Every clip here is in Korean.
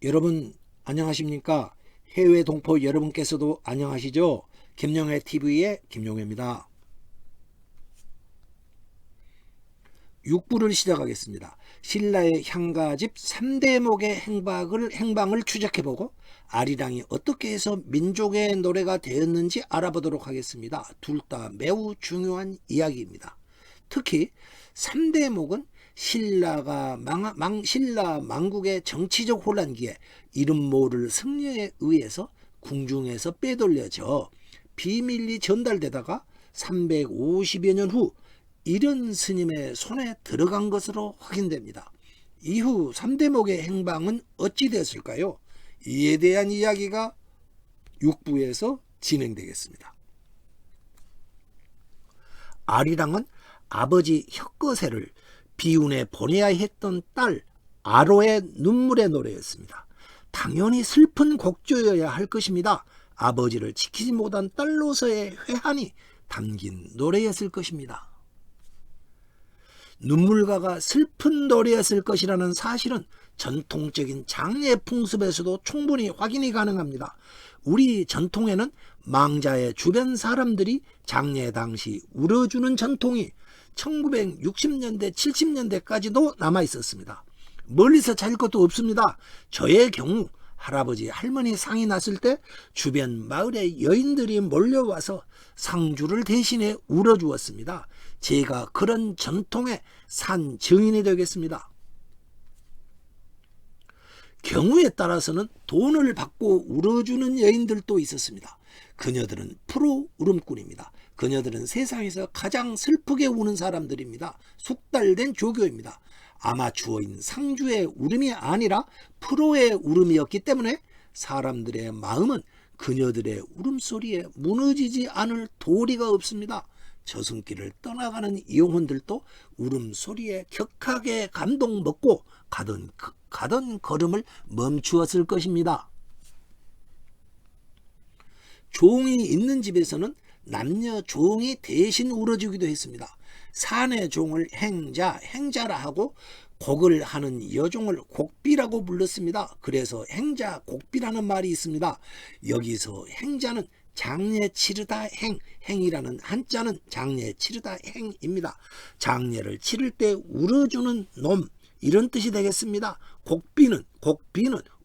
여러분 안녕하십니까? 해외 동포 여러분께서도 안녕하시죠? 김영애 TV의 김영애입니다. 6부를 시작하겠습니다. 신라의 향가집 3대목의 행방을 추적해보고 아리랑이 어떻게 해서 민족의 노래가 되었는지 알아보도록 하겠습니다. 둘 다 매우 중요한 이야기입니다. 특히 3대목은 신라 망국의 정치적 혼란기에 이름 모를 승려에 의해서 궁중에서 빼돌려져 비밀리 전달되다가 350여 년 후 이런 스님의 손에 들어간 것으로 확인됩니다. 이후 3대목의 행방은 어찌 되었을까요? 이에 대한 이야기가 6부에서 진행되겠습니다. 아리랑은 아버지 혁거세를 비운에 보내야 했던 딸 아로의 눈물의 노래였습니다. 당연히 슬픈 곡조여야 할 것입니다. 아버지를 지키지 못한 딸로서의 회한이 담긴 노래였을 것입니다. 눈물가가 슬픈 노래였을 것이라는 사실은 전통적인 장례 풍습에서도 충분히 확인이 가능합니다. 우리 전통에는 망자의 주변 사람들이 장례 당시 울어주는 전통이 1960년대 70년대까지도 남아 있었습니다. 멀리서 찾을 것도 없습니다. 저의 경우 할아버지 할머니 상이 났을 때 주변 마을의 여인들이 몰려와서 상주를 대신해 울어주었습니다. 제가 그런 전통의 산 증인이 되겠습니다. 경우에 따라서는 돈을 받고 울어주는 여인들도 있었습니다. 그녀들은 프로 울음꾼입니다. 그녀들은 세상에서 가장 슬프게 우는 사람들입니다. 숙달된 조교입니다. 아마추어인 상주의 울음이 아니라 프로의 울음이었기 때문에 사람들의 마음은 그녀들의 울음소리에 무너지지 않을 도리가 없습니다. 저승길을 떠나가는 영혼들도 울음소리에 격하게 감동먹고 가던 걸음을 멈추었을 것입니다. 종이 있는 집에서는 남녀 종이 대신 울어주기도 했습니다. 산의 종을 행자라 하고 곡을 하는 여종을 곡비라고 불렀습니다. 그래서 행자 곡비라는 말이 있습니다. 여기서 행자는 장례 치르다 행이라는 한자는 장례 치르다 행입니다. 장례를 치를 때 울어주는 놈 이런 뜻이 되겠습니다. 곡비는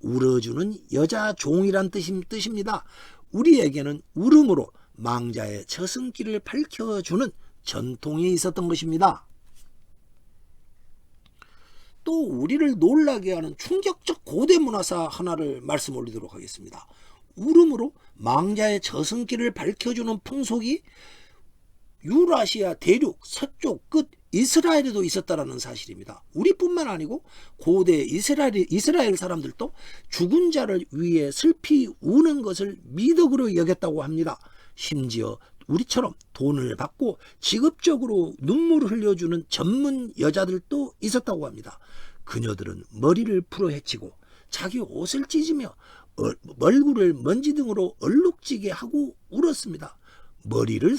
울어주는 여자 종이란 뜻입니다. 우리에게는 울음으로 망자의 저승길을 밝혀주는 전통이 있었던 것입니다. 또 우리를 놀라게 하는 충격적 고대 문화사 하나를 말씀 올리도록 하겠습니다. 울음으로 망자의 저승길을 밝혀주는 풍속이 유라시아 대륙 서쪽 끝 이스라엘에도 있었다는 사실입니다. 우리뿐만 아니고 고대 이스라엘 사람들도 죽은 자를 위해 슬피 우는 것을 미덕으로 여겼다고 합니다. 심지어 우리처럼 돈을 받고 직업적으로 눈물을 흘려주는 전문 여자들도 있었다고 합니다. 그녀들은 머리를 풀어헤치고 자기 옷을 찢으며 얼굴을 먼지 등으로 얼룩지게 하고 울었습니다. 머리를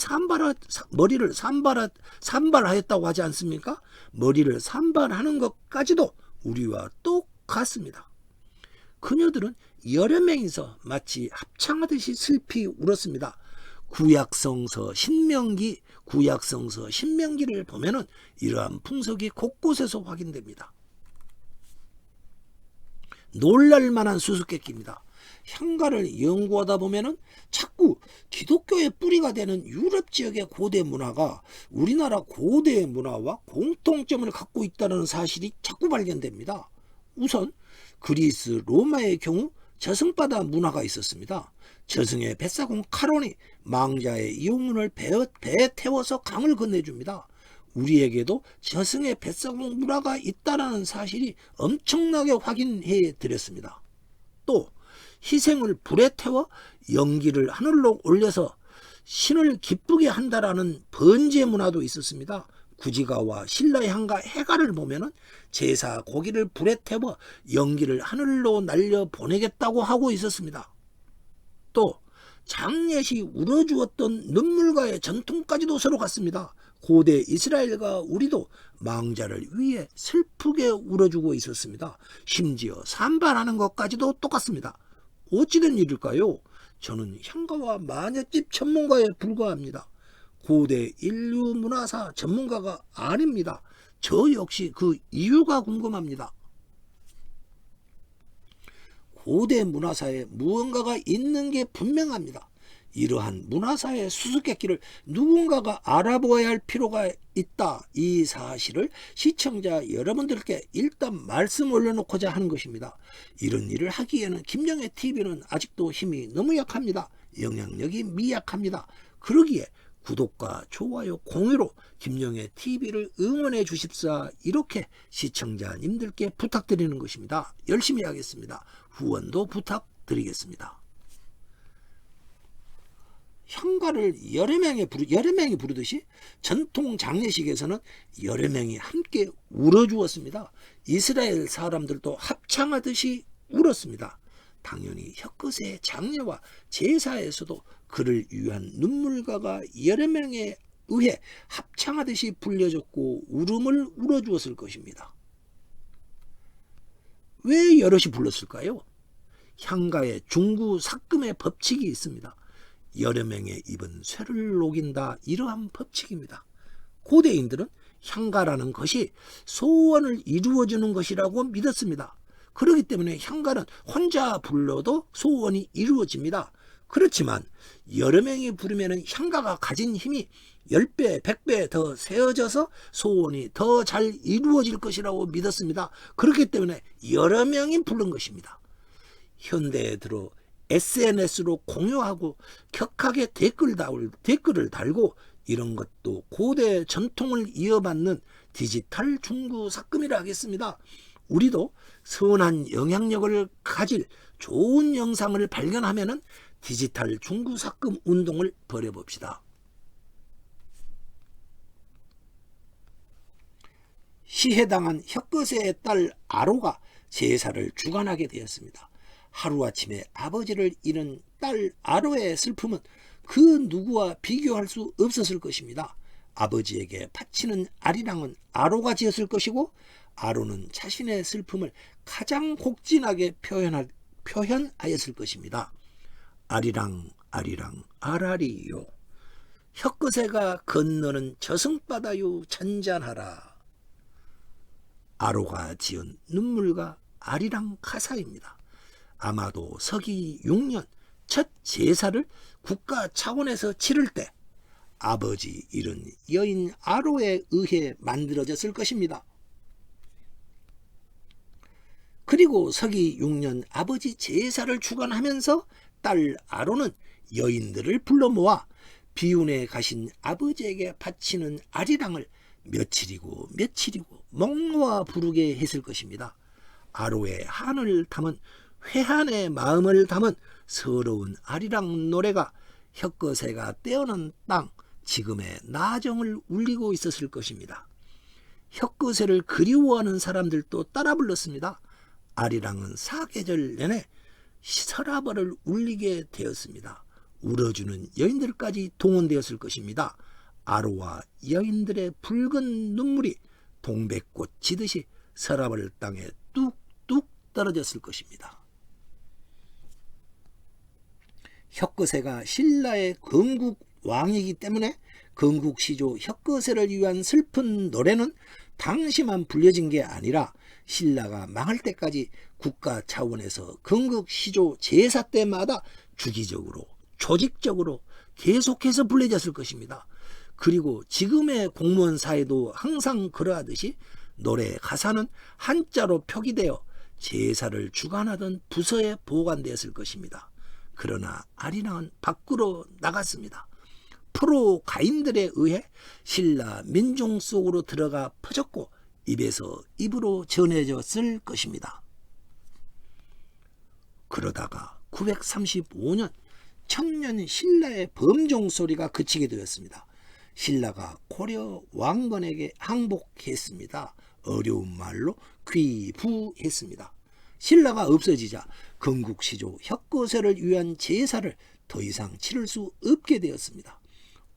산발하였다고 하지 않습니까? 머리를 산발하는 것까지도 우리와 똑같습니다. 그녀들은 여러 명이서 마치 합창하듯이 슬피 울었습니다. 구약성서 신명기를 보면은 이러한 풍속이 곳곳에서 확인됩니다. 놀랄만한 수수께끼입니다. 향가를 연구하다 보면은 자꾸 기독교의 뿌리가 되는 유럽 지역의 고대 문화가 우리나라 고대 문화와 공통점을 갖고 있다는 사실이 자꾸 발견됩니다. 우선 그리스 로마의 경우 저승바다 문화가 있었습니다. 저승의 뱃사공 카론이 망자의 영혼을 배에 태워서 강을 건네줍니다. 우리에게도 저승의 뱃사공 문화가 있다는 사실이 엄청나게 확인해 드렸습니다. 또 희생을 불에 태워 연기를 하늘로 올려서 신을 기쁘게 한다라는 번제 문화도 있었습니다. 구지가와 신라의 향가 해가를 보면은 제사 고기를 불에 태워 연기를 하늘로 날려 보내겠다고 하고 있었습니다. 또 장례시 울어주었던 눈물가의 전통까지도 서로 같습니다. 고대 이스라엘과 우리도 망자를 위해 슬프게 울어주고 있었습니다. 심지어 산발하는 것까지도 똑같습니다. 어찌된 일일까요? 저는 향가와 마녀집 전문가에 불과합니다. 고대 인류 문화사 전문가가 아닙니다. 저 역시 그 이유가 궁금합니다. 고대 문화사에 무언가가 있는 게 분명합니다. 이러한 문화사의 수수께끼를 누군가가 알아보아야 할 필요가 있다. 이 사실을 시청자 여러분들께 일단 말씀 올려놓고자 하는 것입니다. 이런 일을 하기에는 김정혜 TV는 아직도 힘이 너무 약합니다. 영향력이 미약합니다. 그러기에 구독과 좋아요, 공유로 김정혜 TV를 응원해 주십사, 이렇게 시청자님들께 부탁드리는 것입니다. 열심히 하겠습니다. 후원도 부탁드리겠습니다. 향가를 여러 명이 부르듯이 전통 장례식에서는 여러 명이 함께 울어주었습니다. 이스라엘 사람들도 합창하듯이 울었습니다. 당연히 혀끝의 장례와 제사에서도 그를 위한 눈물가가 여러 명에 의해 합창하듯이 불려졌고 울음을 울어주었을 것입니다. 왜 여럿이 불렀을까요? 향가의 중구삭금의 법칙이 있습니다. 여러 명의 입은 쇠를 녹인다, 이러한 법칙입니다. 고대인들은 향가라는 것이 소원을 이루어주는 것이라고 믿었습니다. 그렇기 때문에 향가는 혼자 불러도 소원이 이루어집니다. 그렇지만 여러 명이 부르면 향가가 가진 힘이 10배, 100배 더 세어져서 소원이 더 잘 이루어질 것이라고 믿었습니다. 그렇기 때문에 여러 명이 부른 것입니다. 현대에 들어 SNS로 공유하고 격하게 댓글을 달고 이런 것도 고대 전통을 이어받는 디지털 중구삭금이라 하겠습니다. 우리도 선한 영향력을 가질 좋은 영상을 발견하면 디지털 중구삭금 운동을 벌여봅시다. 시해당한 혀끝의 딸 아로가 제사를 주관하게 되었습니다. 하루아침에 아버지를 잃은 딸 아로의 슬픔은 그 누구와 비교할 수 없었을 것입니다. 아버지에게 바치는 아리랑은 아로가 지었을 것이고, 아로는 자신의 슬픔을 가장 곡진하게 표현하였을 것입니다. 아리랑 아리랑 아라리요, 혀끝에가 건너는 저승바다요 잔잔하라. 아로가 지은 눈물과 아리랑 가사입니다. 아마도 서기 6년 첫 제사를 국가 차원에서 치를 때 아버지 잃은 여인 아로에 의해 만들어졌을 것입니다. 그리고 서기 6년 아버지 제사를 주관하면서 딸 아로는 여인들을 불러 모아 비운에 가신 아버지에게 바치는 아리랑을 며칠이고 먹노아 부르게 했을 것입니다. 아로의 한을 담은 회한의 마음을 담은 서러운 아리랑 노래가 혀끝에가 떼어난 땅 지금의 나정을 울리고 있었을 것입니다. 혀끝에를 그리워하는 사람들도 따라 불렀습니다. 아리랑은 사계절 내내 서라벌을 울리게 되었습니다. 울어주는 여인들까지 동원되었을 것입니다. 아로와 여인들의 붉은 눈물이 동백꽃 지듯이 서라벌 땅에 뚝뚝 떨어졌을 것입니다. 혀끝에가 신라의 건국 왕이기 때문에 건국시조 혀끝에를 위한 슬픈 노래는 당시만 불려진 게 아니라 신라가 망할 때까지 국가 차원에서 건국시조 제사 때마다 주기적으로 조직적으로 계속해서 불려졌을 것입니다. 그리고 지금의 공무원 사회도 항상 그러하듯이 노래 가사는 한자로 표기되어 제사를 주관하던 부서에 보관되었을 것입니다. 그러나 아리랑은 밖으로 나갔습니다. 프로 가인들에 의해 신라 민중 속으로 들어가 퍼졌고 입에서 입으로 전해졌을 것입니다. 그러다가 935년 천년 신라의 범종 소리가 그치게 되었습니다. 신라가 고려 왕건에게 항복했습니다. 어려운 말로 귀부했습니다. 신라가 없어지자 건국시조 혀끝에를 위한 제사를 더 이상 치를 수 없게 되었습니다.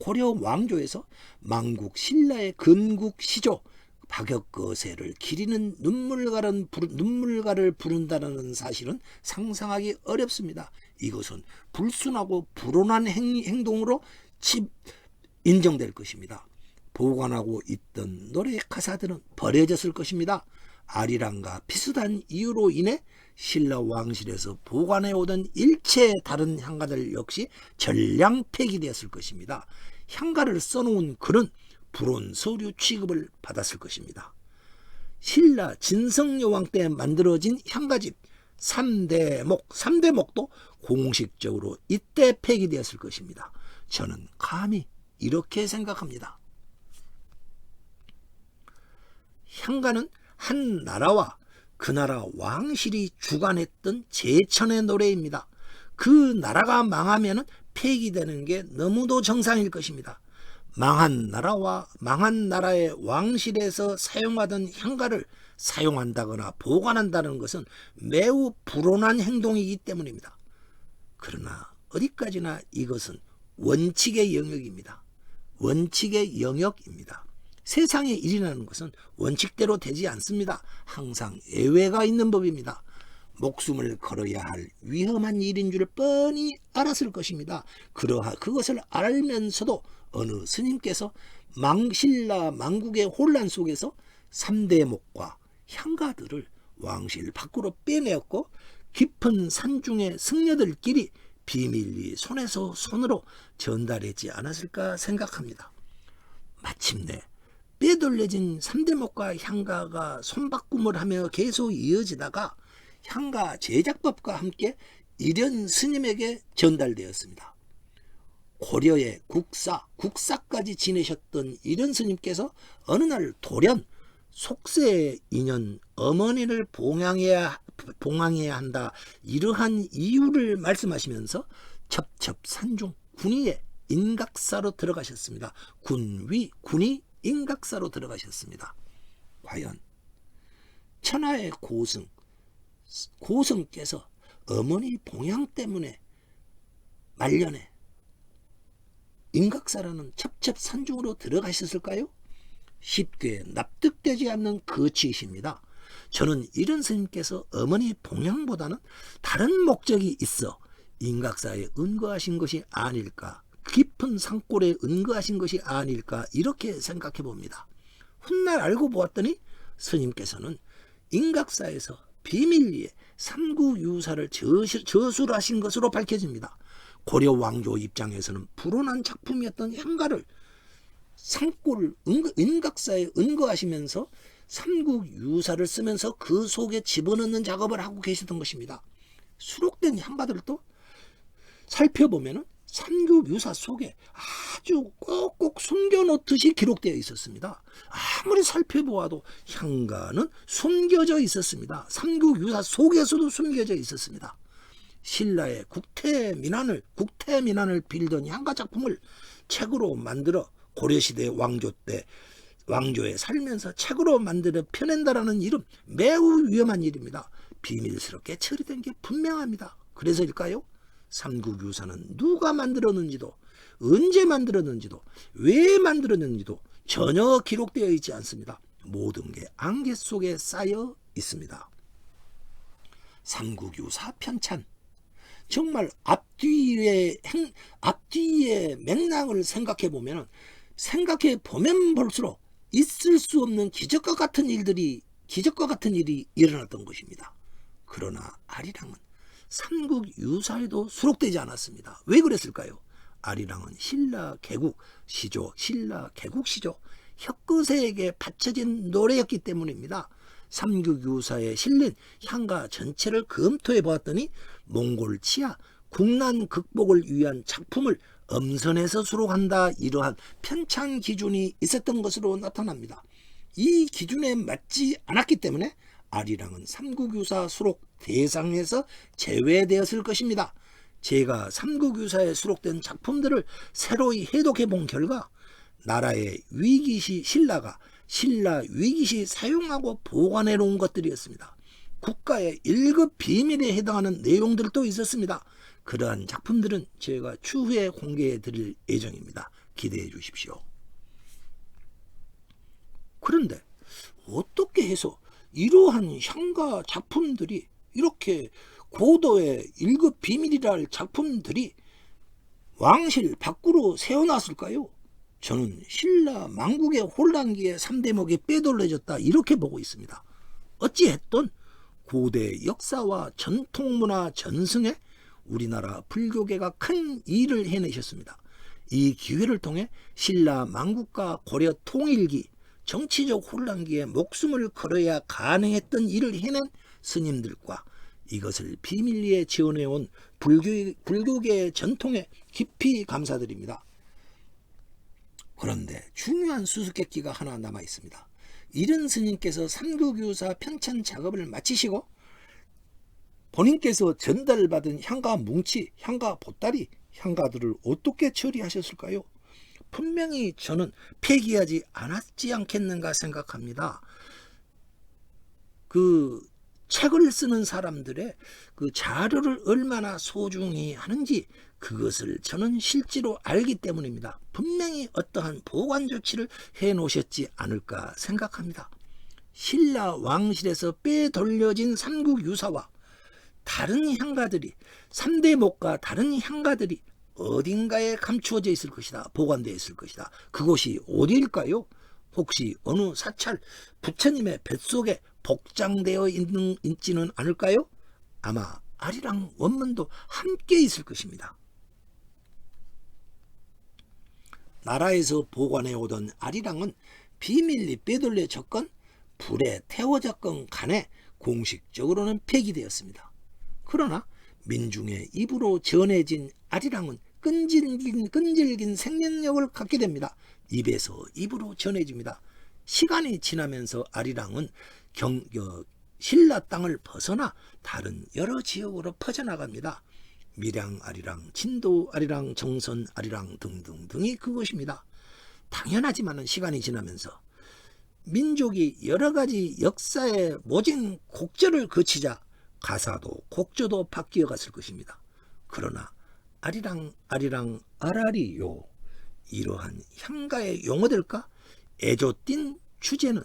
고려 왕조에서 망국 신라의 건국 시조 박역거세를 기리는 눈물가를 부른다는 사실은 상상하기 어렵습니다. 이것은 불순하고 불온한 행동으로 인정될 것입니다. 보관하고 있던 노래 가사들은 버려졌을 것입니다. 아리랑과 비슷한 이유로 인해 신라 왕실에서 보관해 오던 일체 다른 향가들 역시 전량 폐기되었을 것입니다. 향가를 써놓은 그는 불온 서류 취급을 받았을 것입니다. 신라 진성여왕 때 만들어진 향가집 3대목도 공식적으로 이때 폐기되었을 것입니다. 저는 감히 이렇게 생각합니다. 향가는 한 나라와 그 나라 왕실이 주관했던 제천의 노래입니다. 그 나라가 망하면 폐기되는 게 너무도 정상일 것입니다. 망한 나라와 망한 나라의 왕실에서 사용하던 향가를 사용한다거나 보관한다는 것은 매우 불온한 행동이기 때문입니다. 그러나 어디까지나 이것은 원칙의 영역입니다. 원칙의 영역입니다. 세상에 일어나는 것은 원칙대로 되지 않습니다. 항상 예외가 있는 법입니다. 목숨을 걸어야 할 위험한 일인 줄 뻔히 알았을 것입니다. 그것을 알면서도 어느 스님께서 신라 망국의 혼란 속에서 3대목과 향가들을 왕실 밖으로 빼내었고 깊은 산중의 승려들끼리 비밀리 손에서 손으로 전달했지 않았을까 생각합니다. 마침내 빼돌려진 3대목과 향가가 손바꿈을 하며 계속 이어지다가 향가 제작법과 함께 일현 스님에게 전달되었습니다. 고려의 국사까지 지내셨던 일현 스님께서 어느 날 돌연 속세 인연 어머니를 봉양해야 한다 이러한 이유를 말씀하시면서 첩첩산중 군위의 인각사로 들어가셨습니다. 군이 인각사로 들어가셨습니다. 과연 천하의 고승께서 어머니 봉양 때문에 말년에 인각사라는 첩첩산중으로 들어가셨을까요? 쉽게 납득되지 않는 거취이십니다. 저는 이런 스님께서 어머니 봉양보다는 다른 목적이 있어 인각사에 은거하신 것이 아닐까, 깊은 산골에 은거하신 것이 아닐까 이렇게 생각해 봅니다. 훗날 알고 보았더니 스님께서는 인각사에서 비밀리에 삼구유사를 저술하신 것으로 밝혀집니다. 고려 왕조 입장에서는 불온한 작품이었던 향가를 산골 인각사에 은거하시면서 삼국유사를 쓰면서 그 속에 집어넣는 작업을 하고 계셨던 것입니다. 수록된 향가들도 살펴보면 삼국유사 속에 아주 꼭꼭 숨겨놓듯이 기록되어 있었습니다. 아무리 살펴보아도 향가는 숨겨져 있었습니다. 삼국유사 속에서도 숨겨져 있었습니다. 신라의 국태민안을 빌던 향가 작품을 책으로 만들어 고려시대 왕조에 살면서 책으로 만들어 펴낸다라는 일은 매우 위험한 일입니다. 비밀스럽게 처리된 게 분명합니다. 그래서일까요? 삼국유사는 누가 만들었는지도 언제 만들었는지도 왜 만들었는지도 전혀 기록되어 있지 않습니다. 모든 게 안개 속에 쌓여 있습니다. 삼국유사 편찬, 정말 앞뒤의 맥락을 생각해 보면 볼수록 있을 수 없는 기적과 같은 일이 일어났던 것입니다. 그러나 아리랑은 삼국유사에도 수록되지 않았습니다. 왜 그랬을까요? 아리랑은 신라 개국 시조 혁거세에게 바쳐진 노래였기 때문입니다. 삼국유사에 실린 향가 전체를 검토해 보았더니 몽골 치하 국난 극복을 위한 작품을 엄선해서 수록한다, 이러한 편찬 기준이 있었던 것으로 나타납니다. 이 기준에 맞지 않았기 때문에 아리랑은 삼국유사 수록 대상에서 제외되었을 것입니다. 제가 삼국유사에 수록된 작품들을 새로이 해독해 본 결과 나라의 위기시 신라 위기시 사용하고 보관해 놓은 것들이었습니다. 국가의 1급 비밀에 해당하는 내용들도 있었습니다. 그러한 작품들은 제가 추후에 공개해 드릴 예정입니다. 기대해 주십시오. 그런데 어떻게 해서 이러한 향가 작품들이, 이렇게 고도의 1급 비밀이라 할 작품들이 왕실 밖으로 새어났을까요? 저는 신라 망국의 혼란기에 3대목이 빼돌려졌다, 이렇게 보고 있습니다. 어찌했든 고대 역사와 전통문화 전승에 우리나라 불교계가 큰 일을 해내셨습니다. 이 기회를 통해 신라 망국과 고려 통일기, 정치적 혼란기에 목숨을 걸어야 가능했던 일을 해낸 스님들과 이것을 비밀리에 지원해온 불교계의 전통에 깊이 감사드립니다. 그런데 중요한 수수께끼가 하나 남아 있습니다. 이른 스님께서 삼국유사 편찬 작업을 마치시고 본인께서 전달받은 향가 뭉치, 향가 보따리, 향가들을 어떻게 처리하셨을까요? 분명히 저는 폐기하지 않았지 않겠는가 생각합니다. 그 책을 쓰는 사람들의 그 자료를 얼마나 소중히 하는지 그것을 저는 실제로 알기 때문입니다. 분명히 어떠한 보관 조치를 해놓으셨지 않을까 생각합니다. 신라 왕실에서 빼돌려진 삼국유사와 다른 향가들이, 3대목과 다른 향가들이 어딘가에 감추어져 있을 것이다, 보관되어 있을 것이다. 그곳이 어디일까요? 혹시 어느 사찰 부처님의 뱃속에 복장되어 있지는 않을까요? 아마 아리랑 원문도 함께 있을 것입니다. 나라에서 보관해 오던 아리랑은 비밀리 빼돌려졌건 불에 태워졌건 간에 공식적으로는 폐기되었습니다. 그러나 민중의 입으로 전해진 아리랑은 끈질긴 생명력을 갖게 됩니다. 입에서 입으로 전해집니다. 시간이 지나면서 아리랑은 신라 땅을 벗어나 다른 여러 지역으로 퍼져나갑니다. 밀양 아리랑, 진도 아리랑, 정선 아리랑 등등등이 그것입니다. 당연하지만 시간이 지나면서 민족이 여러 가지 역사의 모진 곡절을 거치자 가사도 곡조도 바뀌어 갔을 것입니다. 그러나 아리랑 아리랑 아라리요, 이러한 향가의 용어들과 애조띤 주제는,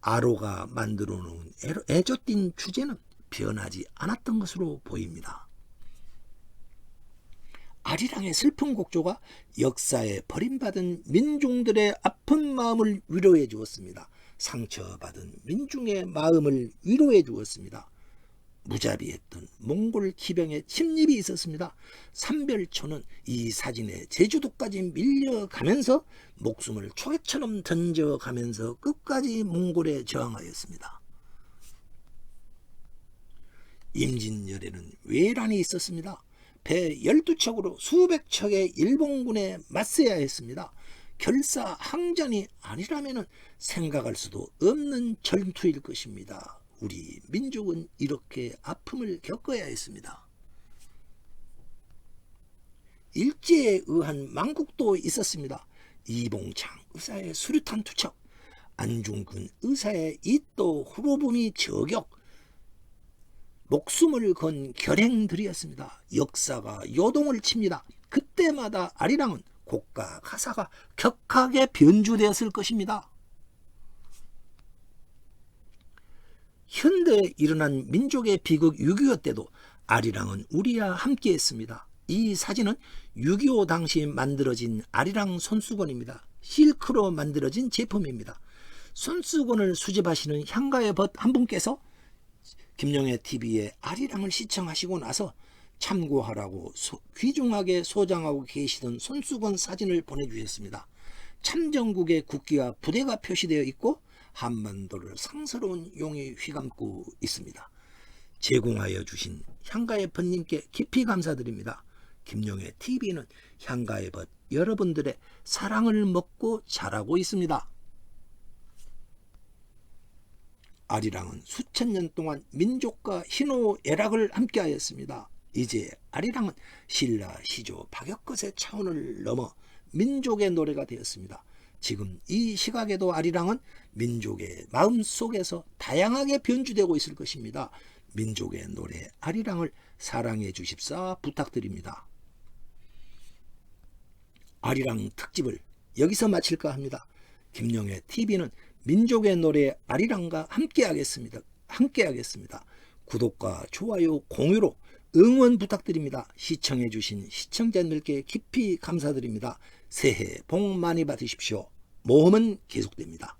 아로가 만들어 놓은 애조띤 주제는 변하지 않았던 것으로 보입니다. 아리랑의 슬픈 곡조가 역사에 버림받은 민중들의 아픈 마음을 위로해 주었습니다. 상처받은 민중의 마음을 위로해 주었습니다. 무자비했던 몽골 기병의 침입이 있었습니다. 삼별초는 이 사진에 제주도까지 밀려가면서 목숨을 초계처럼 던져가면서 끝까지 몽골에 저항하였습니다. 임진열에는 외란이 있었습니다. 배 12척으로 수백 척의 일본군에 맞서야 했습니다. 결사항전이 아니라면 생각할 수도 없는 전투일 것입니다. 우리 민족은 이렇게 아픔을 겪어야 했습니다. 일제에 의한 망국도 있었습니다. 이봉창 의사의 수류탄 투척, 안중근 의사의 이또 후로부미 저격, 목숨을 건 결행들이었습니다. 역사가 요동을 칩니다. 그때마다 아리랑은 곡과 가사가 격하게 변주되었을 것입니다. 현대에 일어난 민족의 비극 6.25 때도 아리랑은 우리와 함께 했습니다. 이 사진은 6.25 당시 만들어진 아리랑 손수건입니다. 실크로 만들어진 제품입니다. 손수건을 수집하시는 향가의 벗 한 분께서 김영애 TV에 아리랑을 시청하시고 나서 참고하라고 귀중하게 소장하고 계시던 손수건 사진을 보내주셨습니다. 참전국의 국기와 부대가 표시되어 있고 한반도를 상스러운 용이 휘감고 있습니다. 제공하여 주신 향가의 벗님께 깊이 감사드립니다. 김영애 TV는 향가의 벗 여러분들의 사랑을 먹고 자라고 있습니다. 아리랑은 수천 년 동안 민족과 희노애락을 함께하였습니다. 이제 아리랑은 신라 시조 박역것의 차원을 넘어 민족의 노래가 되었습니다. 지금 이 시각에도 아리랑은 민족의 마음속에서 다양하게 변주되고 있을 것입니다. 민족의 노래 아리랑을 사랑해 주십사 부탁드립니다. 아리랑 특집을 여기서 마칠까 합니다. 김영애 TV는 민족의 노래 아리랑과 함께하겠습니다. 구독과 좋아요, 공유로 응원 부탁드립니다. 시청해주신 시청자님들께 깊이 감사드립니다. 새해 복 많이 받으십시오. 모험은 계속됩니다.